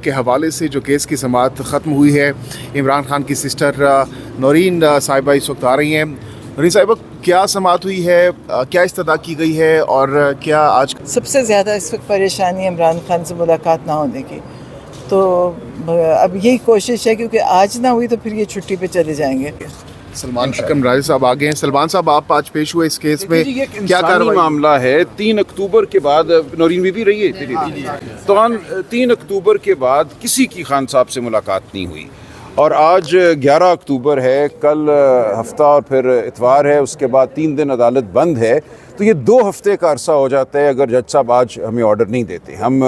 کے حوالے سے جو کیس کی سماعت ختم ہوئی ہے، عمران خان کی سسٹر نورین صاحبہ اس وقت آ رہی ہیں۔ نورین صاحبہ، کیا سماعت ہوئی ہے، کیا استدعا کی گئی ہے، اور کیا آج سب سے زیادہ اس وقت پریشانی عمران خان سے ملاقات نہ ہونے کی، تو اب یہی کوشش ہے کیونکہ آج نہ ہوئی تو پھر یہ چھٹی پہ چلے جائیں گے۔ سلمان اکرم راجہ صاحب آگے ہیں۔ سلمان صاحب، آپ آج پیش ہوئے اس کیس میں، کیا کارروائی؟ معاملہ ہے 3 اکتوبر کے بعد نورین بی بی رہی ہے تو 3 اکتوبر کے بعد کسی کی خان صاحب سے ملاقات نہیں ہوئی، اور آج 11 اکتوبر ہے، کل ہفتہ اور پھر اتوار ہے، اس کے بعد 3 دن عدالت بند ہے، تو یہ 2 ہفتے کا عرصہ ہو جاتا ہے اگر جج صاحب آج ہمیں آرڈر نہیں دیتے۔ ہم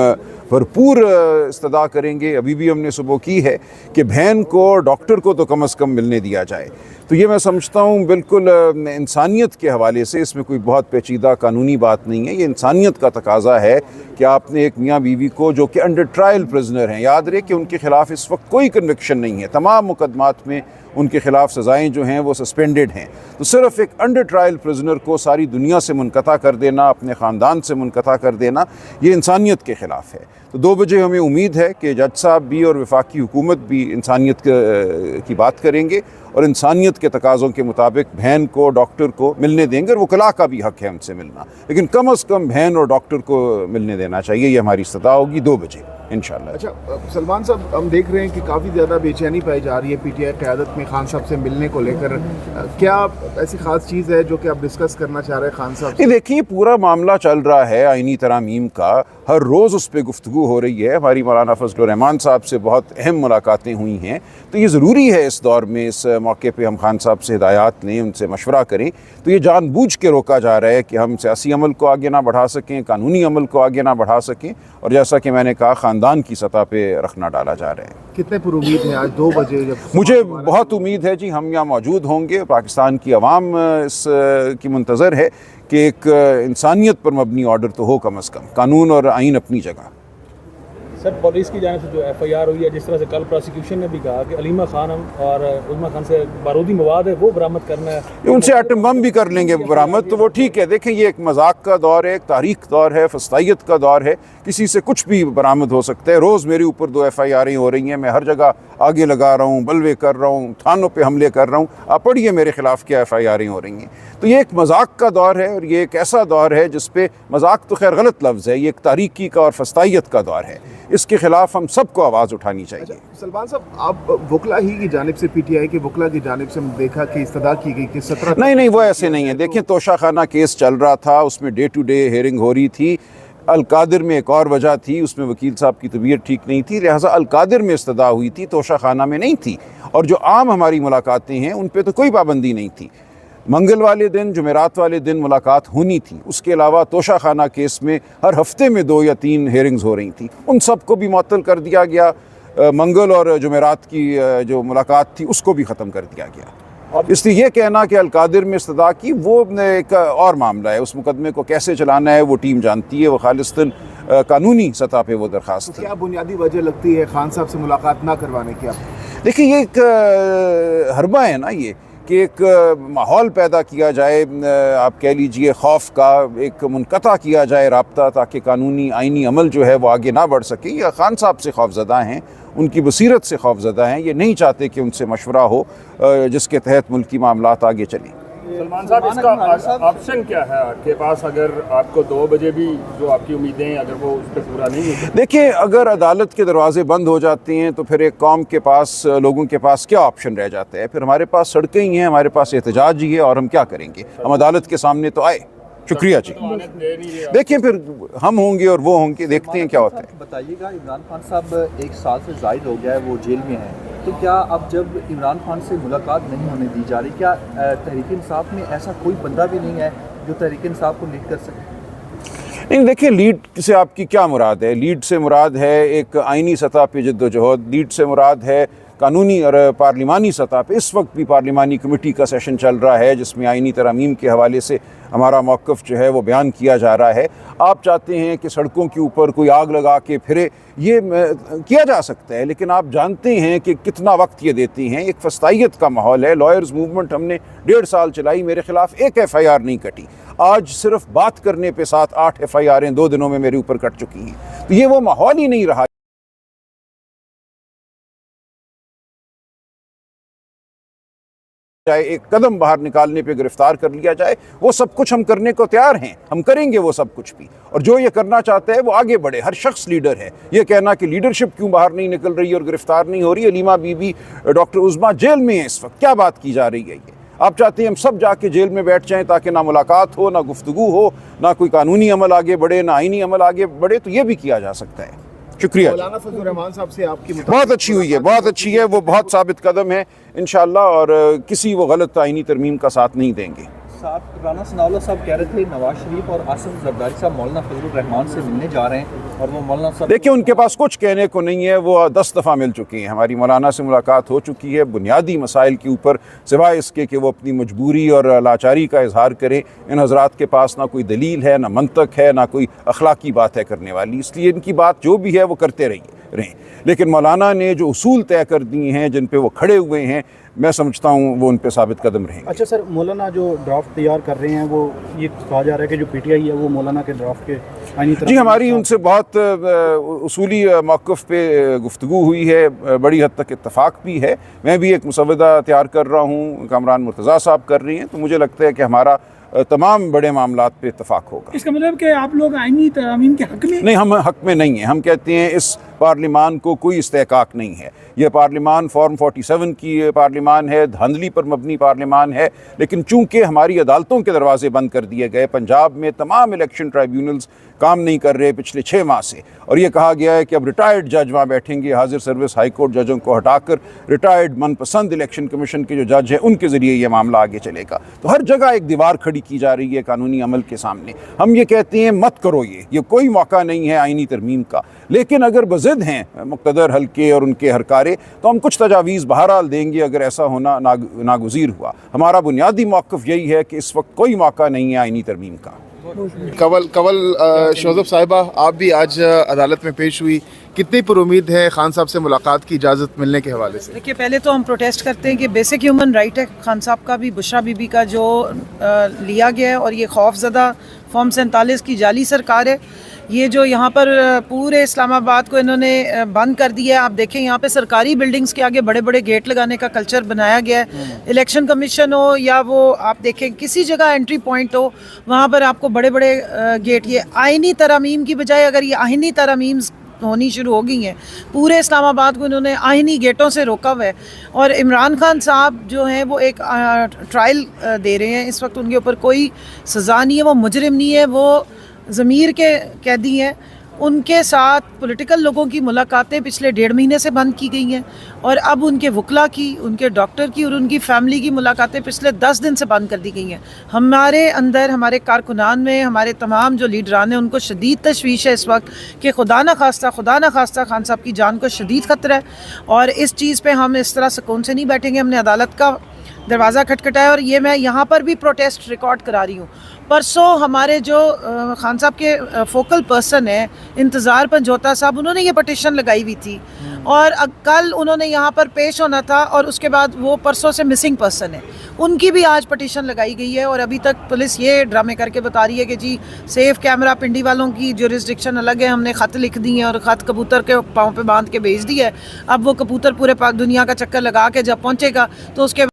بھرپور استدعا کریں گے، ابھی بھی ہم نے صبح کی ہے کہ بہن کو، ڈاکٹر کو تو کم از کم ملنے دیا جائے۔ تو یہ میں سمجھتا ہوں بالکل انسانیت کے حوالے سے اس میں کوئی بہت پیچیدہ قانونی بات نہیں ہے، یہ انسانیت کا تقاضا ہے کہ آپ نے ایک میاں بیوی کو جو کہ انڈر ٹرائل پرزنر ہیں، یاد رہے کہ ان کے خلاف اس وقت کوئی کنوکشن نہیں ہے، تمام مقدمات میں ان کے خلاف سزائیں جو ہیں وہ سسپینڈڈ ہیں، تو صرف ایک انڈر ٹرائل پرزنر کو ساری دنیا سے منقطع کر دینا، اپنے خاندان سے منقطع کر دینا، یہ انسانیت کے خلاف ہے۔ تو 2 بجے ہمیں امید ہے کہ جج صاحب بھی اور وفاقی حکومت بھی انسانیت کی بات کریں گے اور انسانیت کے تقاضوں کے مطابق بہن کو، ڈاکٹر کو ملنے دیں گے، اور وکلاء کا بھی حق ہے ان سے ملنا، لیکن کم از کم بہن اور ڈاکٹر کو ملنے دینا چاہیے۔ یہ ہماری استدعا ہوگی 2 بجے انشاءاللہ۔ اچھا سلمان صاحب، ہم دیکھ رہے ہیں کہ کافی زیادہ بے چینی پائی جا رہی ہے پی ٹی آئی قیادت میں خان صاحب سے ملنے کو لے کر، کیا ایسی خاص چیز ہے جو کہ آپ ڈسکس کرنا چاہ رہے ہیں خان صاحب سے؟ دیکھیے، پورا معاملہ چل رہا ہے آئینی ترامیم کا، ہر روز اس پہ گفتگو ہو رہی ہے، ہماری مولانا فضل الرحمان صاحب سے بہت اہم ملاقاتیں ہوئی ہیں، تو یہ ضروری ہے اس دور میں، اس موقع پہ ہم خان صاحب سے ہدایات لیں، ان سے مشورہ کریں۔ تو یہ جان بوجھ کے روکا جا رہا ہے کہ ہم سیاسی عمل کو آگے نہ بڑھا سکیں، قانونی عمل کو آگے نہ بڑھا سکیں، اور جیسا کہ میں نے کہا خاندان کی سطح پہ رکھنا ڈالا جا رہا ہے۔ کتنے پر امید ہیں آج 2 بجے؟ مجھے بہت امید ہے جی، ہم یہاں موجود ہوں گے، پاکستان کی عوام اس کی منتظر ہے کہ ایک انسانیت پر مبنی آرڈر تو ہو، کم از کم قانون اور آئین اپنی جگہ۔ سر، پولیس کی جانب سے جو ایف آئی آر ہوئی ہے، جس طرح سے کل پروسیکیوشن نے بھی کہا کہ علیمہ خان اور عظمیٰ خان سے بارودی مواد ہے وہ برآمد کرنا ہے، ان سے ایٹم بم بھی کر لیں گے برآمد، تو وہ ٹھیک ہے۔ دیکھیں، یہ ایک مذاق کا دور ہے، ایک تاریخ دور ہے، فسطائیت کا دور ہے، کسی سے کچھ بھی برآمد ہو سکتا ہے۔ روز میرے اوپر 2 ایف آئی آریں ہو رہی ہیں، میں ہر جگہ آگے لگا رہا ہوں، بلوے کر رہا ہوں، تھانوں پہ حملے کر رہا ہوں، آپ پڑھیے میرے خلاف کیا ایف آئی آریں ہو رہی ہیں۔ تو یہ ایک مذاق کا دور ہے، اور یہ ایک ایسا دور ہے جس پہ مذاق تو خیر غلط لفظ ہے، یہ ایک تاریکی کا اور فسطائیت کا دور ہے، اس کے خلاف ہم سب کو آواز اٹھانی چاہیے۔ سلمان صاحب، آپ وکلاء ہی کی جانب سے، پی ٹی آئی کے وکلاء کی جانب سے ہم دیکھا کہ استدعا کی گئی کہ 17 نہیں، وہ ایسے نہیں ہے۔ دیکھیں، توشہ خانہ کیس چل رہا تھا، اس میں ڈے ٹو ڈے ہیئرنگ ہو رہی تھی۔ القادر میں ایک اور وجہ تھی، اس میں وکیل صاحب کی طبیعت ٹھیک نہیں تھی، لہٰذا القادر میں استدعا ہوئی تھی، توشہ خانہ میں نہیں تھی، اور جو عام ہماری ملاقاتیں ہیں ان پہ تو کوئی پابندی نہیں تھی۔ منگل والے دن، جمعرات والے دن ملاقات ہونی تھی، اس کے علاوہ توشہ خانہ کیس میں ہر ہفتے میں 2 یا 3 ہیئرنگز ہو رہی تھیں، ان سب کو بھی معطل کر دیا گیا۔ منگل اور جمعرات کی جو ملاقات تھی اس کو بھی ختم کر دیا گیا۔ اس لیے یہ کہنا کہ القادر میں استدعا کی، وہ ایک اور معاملہ ہے، اس مقدمے کو کیسے چلانا ہے وہ ٹیم جانتی ہے، وہ خالصتاً قانونی سطح پہ وہ درخواست تھی۔ کیا بنیادی وجہ لگتی ہے خان صاحب سے ملاقات نہ کروانے کی آپ؟ دیکھیں، یہ ایک حربہ ہے نا، یہ کہ ایک ماحول پیدا کیا جائے، آپ کہہ لیجئے خوف کا، ایک منقطع کیا جائے رابطہ، تاکہ قانونی آئینی عمل جو ہے وہ آگے نہ بڑھ سکے۔ یہ خان صاحب سے خوفزدہ ہیں، ان کی بصیرت سے خوفزدہ ہیں، یہ نہیں چاہتے کہ ان سے مشورہ ہو جس کے تحت ملکی معاملات آگے چلیں۔ سلمان صاحب، اس کا آپشن کیا ہے آپ کے پاس اگر آپ کو 2 بجے بھی جو آپ کی امیدیں ہیں اگر وہ اس پہ پورا نہیں ہوتا؟ دیکھیں، اگر عدالت کے دروازے بند ہو جاتے ہیں تو پھر ایک قوم کے پاس، لوگوں کے پاس کیا آپشن رہ جاتا ہے؟ پھر ہمارے پاس سڑکیں ہی ہیں، ہمارے پاس احتجاج ہی ہے، اور ہم کیا کریں گے؟ ہم عدالت کے سامنے تو آئے۔ شکریہ جی۔ دیکھیں، پھر ہم ہوں گے اور وہ ہوں گے، دیکھتے ہیں کیا ہوتا ہے۔ بتائیے گا، عمران خان صاحب 1 سال سے زائد ہو گیا ہے وہ جیل میں ہیں، تو کیا اب جب عمران خان سے ملاقات نہیں ہونے دی جا رہی، کیا تحریک انصاف میں ایسا کوئی بندہ بھی نہیں ہے جو تحریک انصاف کو لیڈ کر سکے؟ نہیں، دیکھیں، لیڈ سے آپ کی کیا مراد ہے؟ لیڈ سے مراد ہے ایک آئینی سطح پہ جد و جہد، لیڈ سے مراد ہے قانونی اور پارلیمانی سطح پہ۔ اس وقت بھی پارلیمانی کمیٹی کا سیشن چل رہا ہے جس میں آئینی ترامیم کے حوالے سے ہمارا موقف جو ہے وہ بیان کیا جا رہا ہے۔ آپ چاہتے ہیں کہ سڑکوں کے اوپر کوئی آگ لگا کے پھرے، یہ کیا جا سکتا ہے، لیکن آپ جانتے ہیں کہ کتنا وقت یہ دیتی ہیں۔ ایک فسطائیت کا ماحول ہے، لائرز موومنٹ ہم نے 1.5 سال چلائی، میرے خلاف ایک ایف آئی آر نہیں کٹی، آج صرف بات کرنے پہ 7-8 ایف آئی آریں 2 دنوں میں میرے اوپر کٹ چکی ہیں۔ تو یہ وہ ماحول ہی نہیں رہا۔ جائے, ایک قدم باہر نکالنے پہ گرفتار کر لیا جائے, وہ سب کچھ ہم کرنے کو تیار ہیں, ہم کریں گے وہ سب کچھ بھی. اور جو یہ کرنا چاہتا ہے وہ آگے بڑھے, ہر شخص لیڈر ہے. یہ کہنا کہ لیڈرشپ کیوں باہر نہیں نکل رہی اور گرفتار نہیں ہو رہی, Alima be be, doctor Uzma jail میں ہیں اس وقت, کیا بات کی جا رہی ہے یہ؟ آپ چاہتے ہیں ہم سب جا کے جیل میں بیٹھ جائیں تاکہ نہ ملاقات ہو, نہ گفتگو ہو, نہ کوئی قانونی عمل آگے بڑھے, نہ آئینی عمل آگے بڑھے؟ تو یہ بھی کیا جا سکتا ہے. شکریہ. مولانا فضل الرحمان صاحب سے آپ کی بہت اچھی ہوئی ہے, بہت اچھی ہے, وہ بہت ثابت قدم ہے انشاءاللہ, اور کسی وہ غلط آئینی ترمیم کا ساتھ نہیں دیں گے. ساتھ رانا ثناء اللہ صاحب کہہ رہے تھے نواز شریف اور آصف زرداری صاحب مولانا فضل الرحمان سے ملنے جا رہے ہیں, اور وہ مولانا صاحب دیکھیں ان کے پاس کچھ کہنے کو نہیں ہے, وہ 10 دفعہ مل چکی ہیں, ہماری مولانا سے ملاقات ہو چکی ہے بنیادی مسائل کے اوپر, سوائے اس کے کہ وہ اپنی مجبوری اور لاچاری کا اظہار کریں. ان حضرات کے پاس نہ کوئی دلیل ہے, نہ منطق ہے, نہ کوئی اخلاقی بات ہے کرنے والی, اس لیے ان کی بات جو بھی ہے وہ کرتے رہیں. لیکن مولانا نے جو اصول طے کر دیے ہیں, جن پہ وہ کھڑے ہوئے ہیں, میں سمجھتا ہوں وہ ان پہ ثابت قدم رہیں گے. اچھا سر, مولانا جو ڈرافٹ تیار کر رہے ہیں, وہ یہ کہا جا رہا ہے کہ جو پی ٹی آئی ہے وہ مولانا کے ڈرافٹ کے جی ہماری ان سے بہت اصولی موقف پہ گفتگو ہوئی ہے, بڑی حد تک اتفاق بھی ہے. میں بھی ایک مسودہ تیار کر رہا ہوں, کامران مرتضیٰ صاحب کر رہی ہیں, تو مجھے لگتا ہے کہ ہمارا تمام بڑے معاملات پہ اتفاق ہوگا. اس کا مطلب کہ آپ لوگ آئینی ترامیم کے حق میں نہیں, ہم حق میں نہیں ہیں. ہم کہتے ہیں اس پارلیمان کو کوئی استحقاق نہیں ہے. یہ پارلیمان فارم 47 کی پارلیمان ہے, دھاندلی پر مبنی پارلیمان ہے, لیکن چونکہ ہماری عدالتوں کے دروازے بند کر دیے گئے, پنجاب میں تمام الیکشن ٹرائیبیونلز کام نہیں کر رہے پچھلے 6 ماہ سے, اور یہ کہا گیا ہے کہ اب ریٹائرڈ جج وہاں بیٹھیں گے, حاضر سروس ہائی کورٹ ججوں کو ہٹا کر ریٹائرڈ من پسند الیکشن کمیشن کے جو جج ہیں ان کے ذریعے یہ معاملہ آگے چلے گا. تو ہر جگہ ایک دیوار کھڑی کی جا رہی ہے قانونی عمل کے سامنے. ہم یہ کہتے ہیں مت کرو, یہ کوئی موقع نہیں ہے آئینی ترمیم کا, لیکن اگر بضد ہیں مقتدر حلقے اور ان کے ہرکارے, تو ہم کچھ تجاویز بہرحال دیں گے اگر ایسا ہونا ناگزیر ہوا. ہمارا بنیادی موقف یہی ہے کہ اس وقت کوئی موقع نہیں ہے آئینی ترمیم کا. کول شوذب صاحبہ, آپ بھی آج عدالت میں پیش ہوئی, کتنی پر امید ہے خان صاحب سے ملاقات کی اجازت ملنے کے حوالے سے؟ دیکھیے, پہلے تو ہم پروٹیسٹ کرتے ہیں کہ بیسک ہیومن رائٹ ہے خان صاحب کا بھی, بشرا بی بی کا جو لیا گیا ہے, اور یہ خوف زدہ فارم 47 کی جعلی سرکار ہے. یہ جو یہاں پر پورے اسلام آباد کو انہوں نے بند کر دیا ہے. آپ دیکھیں یہاں پہ سرکاری بلڈنگز کے آگے بڑے بڑے گیٹ لگانے کا کلچر بنایا گیا ہے. الیکشن کمیشن ہو یا وہ آپ دیکھیں کسی جگہ انٹری پوائنٹ ہو, وہاں پر آپ کو بڑے بڑے گیٹ. یہ آئینی ترامیم کی بجائے اگر یہ آئینی ترامیم ہونی شروع ہو گئی ہیں, پورے اسلام آباد کو انہوں نے آئینی گیٹوں سے روکا ہوا ہے. اور عمران خان صاحب جو ہیں وہ ایک ٹرائل دے رہے ہیں اس وقت, ان کے اوپر کوئی سزا نہیں ہے, وہ مجرم نہیں ہے, وہ ضمیر کے قیدی ہیں. ان کے ساتھ پولیٹیکل لوگوں کی ملاقاتیں پچھلے 1.5 مہینے سے بند کی گئی ہیں, اور اب ان کے وکلا کی, ان کے ڈاکٹر کی اور ان کی فیملی کی ملاقاتیں پچھلے 10 دن سے بند کر دی گئی ہیں. ہمارے اندر, ہمارے کارکنان میں, ہمارے تمام جو لیڈران ہیں ان کو شدید تشویش ہے اس وقت کہ خدا نہ خواستہ خان صاحب کی جان کو شدید خطرہ ہے. اور اس چیز پہ ہم اس طرح سکون سے نہیں بیٹھیں گے. ہم نے عدالت کا دروازہ کھٹکھٹایا, اور یہ میں یہاں پر بھی پروٹیسٹ ریکارڈ کرا رہی ہوں. پرسوں ہمارے جو خان صاحب کے فوکل پرسن ہیں انتظار پنجوتا صاحب, انہوں نے یہ پٹیشن لگائی ہوئی تھی, اور کل انہوں نے یہاں پر پیش ہونا تھا, اور اس کے بعد وہ پرسوں سے مسنگ پرسن ہے, ان کی بھی آج پٹیشن لگائی گئی ہے. اور ابھی تک پولیس یہ ڈرامے کر کے بتا رہی ہے کہ جی سیف کیمرہ پنڈی والوں کی جورسڈکشن الگ ہے, ہم نے خط لکھ دی ہیں اور خط کبوتر کے پاؤں پہ باندھ کے بھیج دی ہے. اب وہ کبوتر پورے دنیا کا چکر لگا کے جب پہنچے گا تو اس کے